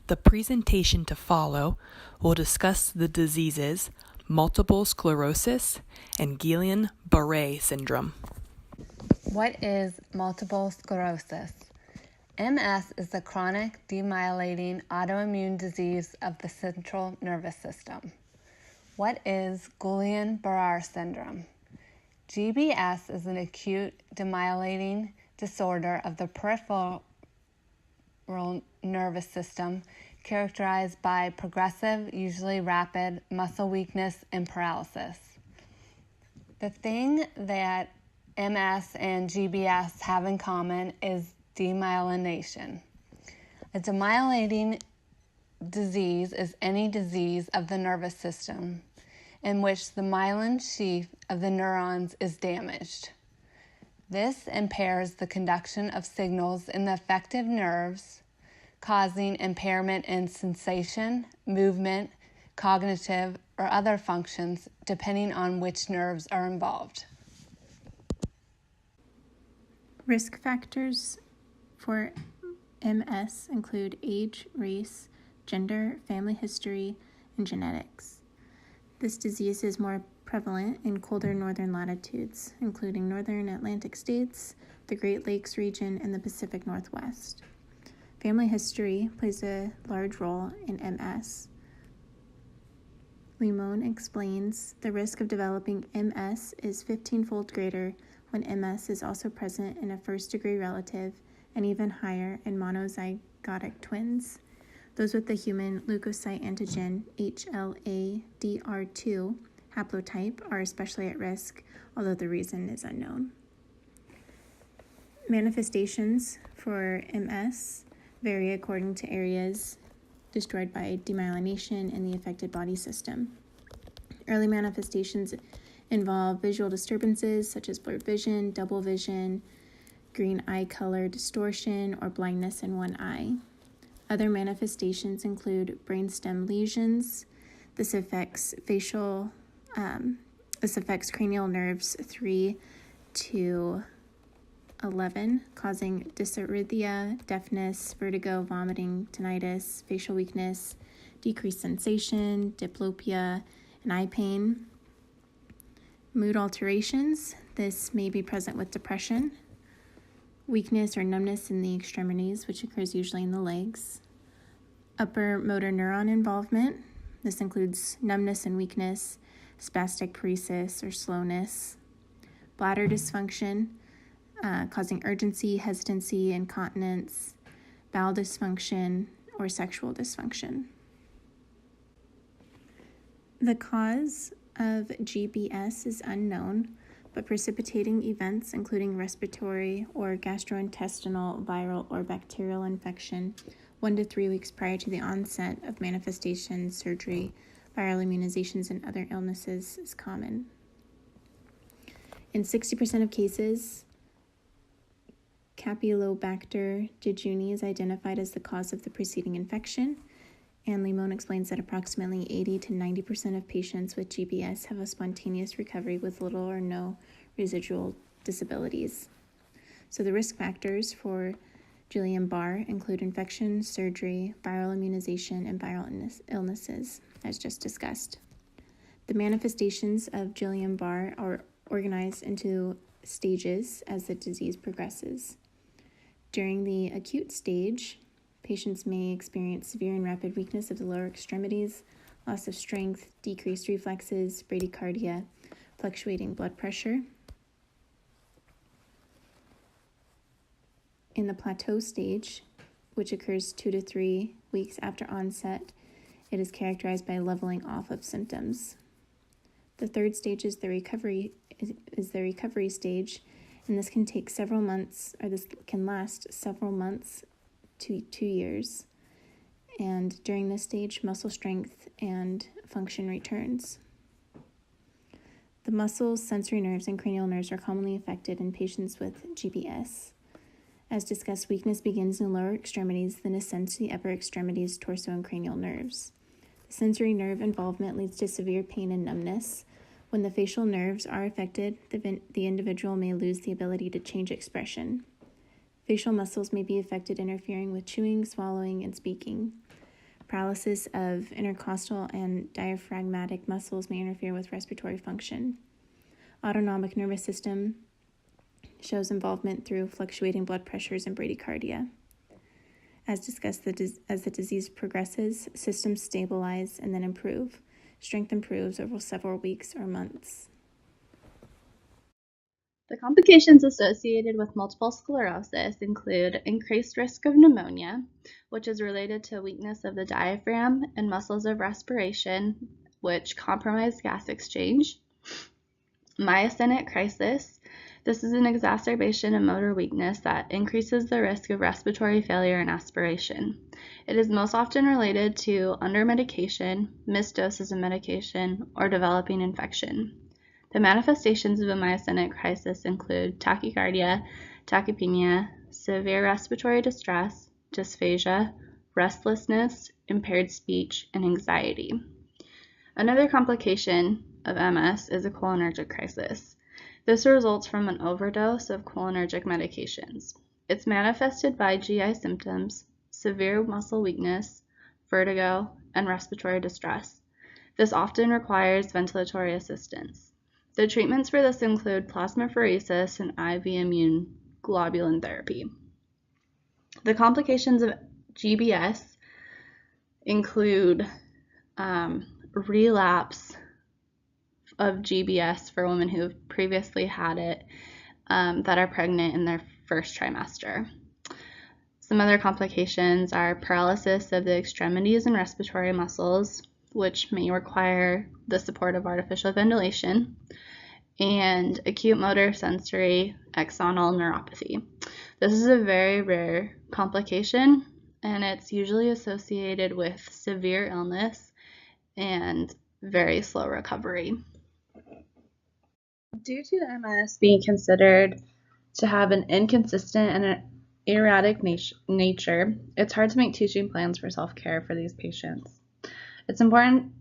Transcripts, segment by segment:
The presentation to follow will discuss the diseases multiple sclerosis and Guillain-Barré syndrome. What is multiple sclerosis? MS is a chronic demyelinating autoimmune disease of the central nervous system. What is Guillain-Barré syndrome? GBS is an acute demyelinating disorder of the peripheral nervous system characterized by progressive, usually rapid, muscle weakness and paralysis. The thing that MS and GBS have in common is demyelination. A demyelinating disease is any disease of the nervous system in which the myelin sheath of the neurons is damaged. This impairs the conduction of signals in the affected nerves, causing impairment in sensation, movement, cognitive, or other functions, depending on which nerves are involved. Risk factors for MS include age, race, gender, family history, and genetics. This disease is more prevalent in colder northern latitudes, including northern Atlantic states, the Great Lakes region, and the Pacific Northwest. Family history plays a large role in MS. Limon explains the risk of developing MS is 15-fold greater when MS is also present in a first-degree relative and even higher in monozygotic twins. Those with the human leukocyte antigen HLA-DR2 haplotype are especially at risk, although the reason is unknown. Manifestations for MS vary according to areas destroyed by demyelination in the affected body system. Early manifestations involve visual disturbances such as blurred vision, double vision, green eye color distortion, or blindness in one eye. Other manifestations include brainstem lesions. This affects cranial nerves 3 to 11, causing dysarthria, deafness, vertigo, vomiting, tinnitus, facial weakness, decreased sensation, diplopia, and eye pain. Mood alterations. This may be present with depression. Weakness or numbness in the extremities, which occurs usually in the legs. Upper motor neuron involvement. This includes numbness and weakness, spastic paresis or slowness. Bladder dysfunction, causing urgency, hesitancy, incontinence, bowel dysfunction, or sexual dysfunction. The cause of GBS is unknown, but precipitating events including respiratory or gastrointestinal, viral, or bacterial infection 1 to 3 weeks prior to the onset of manifestations, surgery, viral immunizations, and other illnesses is common. In 60% of cases, Campylobacter jejuni is identified as the cause of the preceding infection, and Limon explains that approximately 80 to 90% of patients with GBS have a spontaneous recovery with little or no residual disabilities. So the risk factors for Guillain-Barré include infection, surgery, viral immunization, and viral illnesses, as just discussed. The manifestations of Guillain-Barré are organized into stages as the disease progresses. During the acute stage, patients may experience severe and rapid weakness of the lower extremities, loss of strength, decreased reflexes, bradycardia, fluctuating blood pressure. In the plateau stage, which occurs 2 to 3 weeks after onset, it is characterized by leveling off of symptoms. The third stage is the recovery stage, and this can take several months, or this can last several months to 2 years. And during this stage, muscle strength and function returns. The muscles, sensory nerves, and cranial nerves are commonly affected in patients with GBS. As discussed, weakness begins in the lower extremities, then ascends to the upper extremities, torso, and cranial nerves. The sensory nerve involvement leads to severe pain and numbness. When the facial nerves are affected, the individual may lose the ability to change expression. Facial muscles may be affected, interfering with chewing, swallowing, and speaking. Paralysis of intercostal and diaphragmatic muscles may interfere with respiratory function. Autonomic nervous system shows involvement through fluctuating blood pressures and bradycardia. As discussed, as the disease progresses, systems stabilize and then improve. Strength improves over several weeks or months. The complications associated with multiple sclerosis include increased risk of pneumonia, which is related to weakness of the diaphragm and muscles of respiration, which compromise gas exchange. Myasthenic crisis. This is an exacerbation of motor weakness that increases the risk of respiratory failure and aspiration. It is most often related to under-medication, missed doses of medication, or developing infection. The manifestations of a myasthenic crisis include tachycardia, tachypnea, severe respiratory distress, dysphagia, restlessness, impaired speech, and anxiety. Another complication of MS is a cholinergic crisis. This results from an overdose of cholinergic medications. It's manifested by GI symptoms, severe muscle weakness, vertigo, and respiratory distress. This often requires ventilatory assistance. The treatments for this include plasmapheresis and IV immune globulin therapy. The complications of GBS include relapse of GBS for women who have previously had it that are pregnant in their first trimester. Some other complications are paralysis of the extremities and respiratory muscles, which may require the support of artificial ventilation, and acute motor sensory axonal neuropathy. This is a very rare complication, and it's usually associated with severe illness and very slow recovery. Due to MS being considered to have an inconsistent and an erratic nature, it's hard to make teaching plans for self-care for these patients. It's important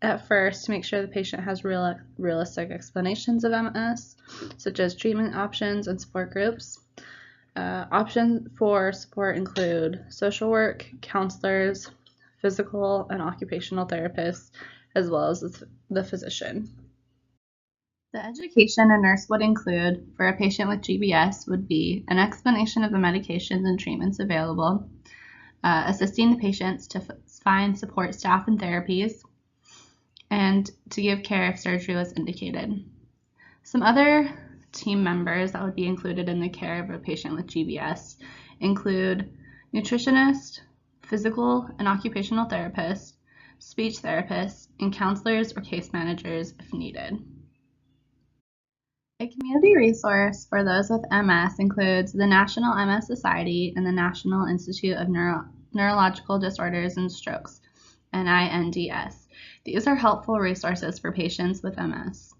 at first to make sure the patient has realistic explanations of MS, such as treatment options and support groups. Options for support include social work, counselors, physical and occupational therapists, as well as the physician. The education a nurse would include for a patient with GBS would be an explanation of the medications and treatments available, assisting the patients to find support staff and therapies, and to give care if surgery was indicated. Some other team members that would be included in the care of a patient with GBS include nutritionists, physical and occupational therapists, speech therapists, and counselors or case managers if needed. A community resource for those with MS includes the National MS Society and the National Institute of Neurological Disorders and Strokes, NINDS. These are helpful resources for patients with MS.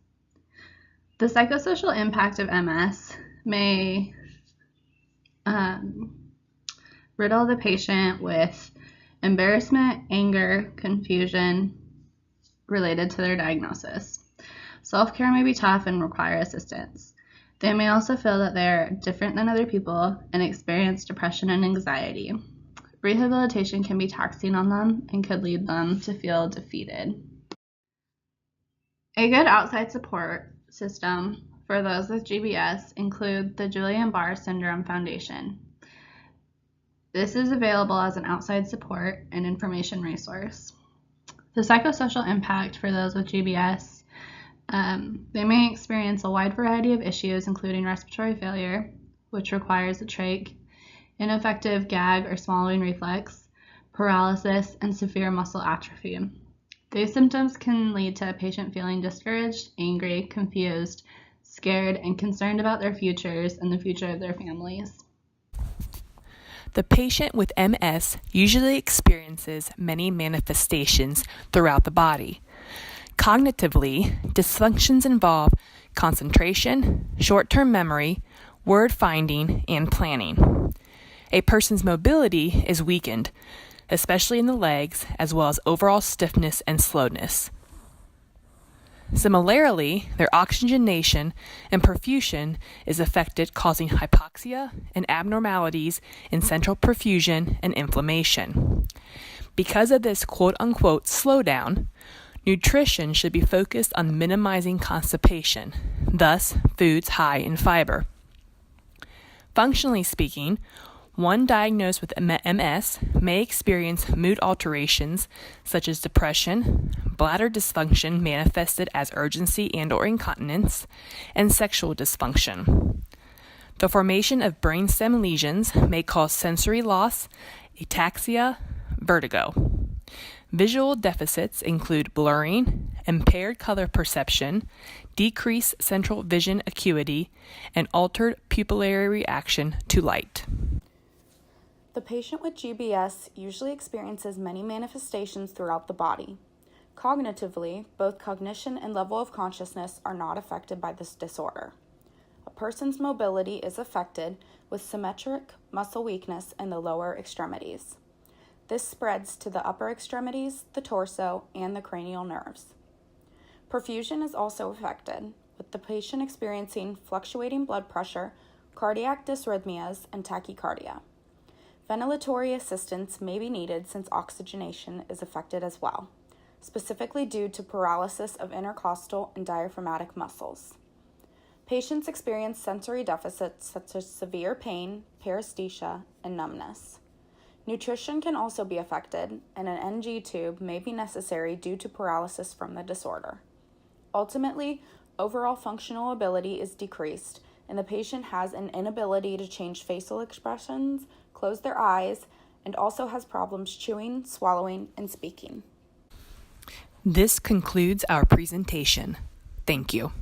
The psychosocial impact of MS may riddle the patient with embarrassment, anger, confusion related to their diagnosis. Self-care may be tough and require assistance. They may also feel that they're different than other people and experience depression and anxiety. Rehabilitation can be taxing on them and could lead them to feel defeated. A good outside support system for those with GBS include the Guillain-Barré Syndrome Foundation. This is available as an outside support and information resource. The psychosocial impact for those with GBS, they may experience a wide variety of issues, including respiratory failure, which requires a trach, ineffective gag or swallowing reflex, paralysis, and severe muscle atrophy. These symptoms can lead to a patient feeling discouraged, angry, confused, scared, and concerned about their futures and the future of their families. The patient with MS usually experiences many manifestations throughout the body. Cognitively, dysfunctions involve concentration, short-term memory, word finding, and planning. A person's mobility is weakened, especially in the legs, as well as overall stiffness and slowness. Similarly, their oxygenation and perfusion is affected, causing hypoxia and abnormalities in central perfusion and inflammation. Because of this quote-unquote slowdown, nutrition should be focused on minimizing constipation, thus foods high in fiber. Functionally speaking, one diagnosed with MS may experience mood alterations such as depression, bladder dysfunction manifested as urgency and/or incontinence, and sexual dysfunction. The formation of brainstem lesions may cause sensory loss, ataxia, vertigo. Visual deficits include blurring, impaired color perception, decreased central vision acuity, and altered pupillary reaction to light. The patient with GBS usually experiences many manifestations throughout the body. Cognitively, both cognition and level of consciousness are not affected by this disorder. A person's mobility is affected with symmetric muscle weakness in the lower extremities. This spreads to the upper extremities, the torso, and the cranial nerves. Perfusion is also affected, with the patient experiencing fluctuating blood pressure, cardiac dysrhythmias, and tachycardia. Ventilatory assistance may be needed since oxygenation is affected as well, specifically due to paralysis of intercostal and diaphragmatic muscles. Patients experience sensory deficits such as severe pain, paresthesia, and numbness. Nutrition can also be affected, and an NG tube may be necessary due to paralysis from the disorder. Ultimately, overall functional ability is decreased, and the patient has an inability to change facial expressions, close their eyes, and also has problems chewing, swallowing, and speaking. This concludes our presentation. Thank you.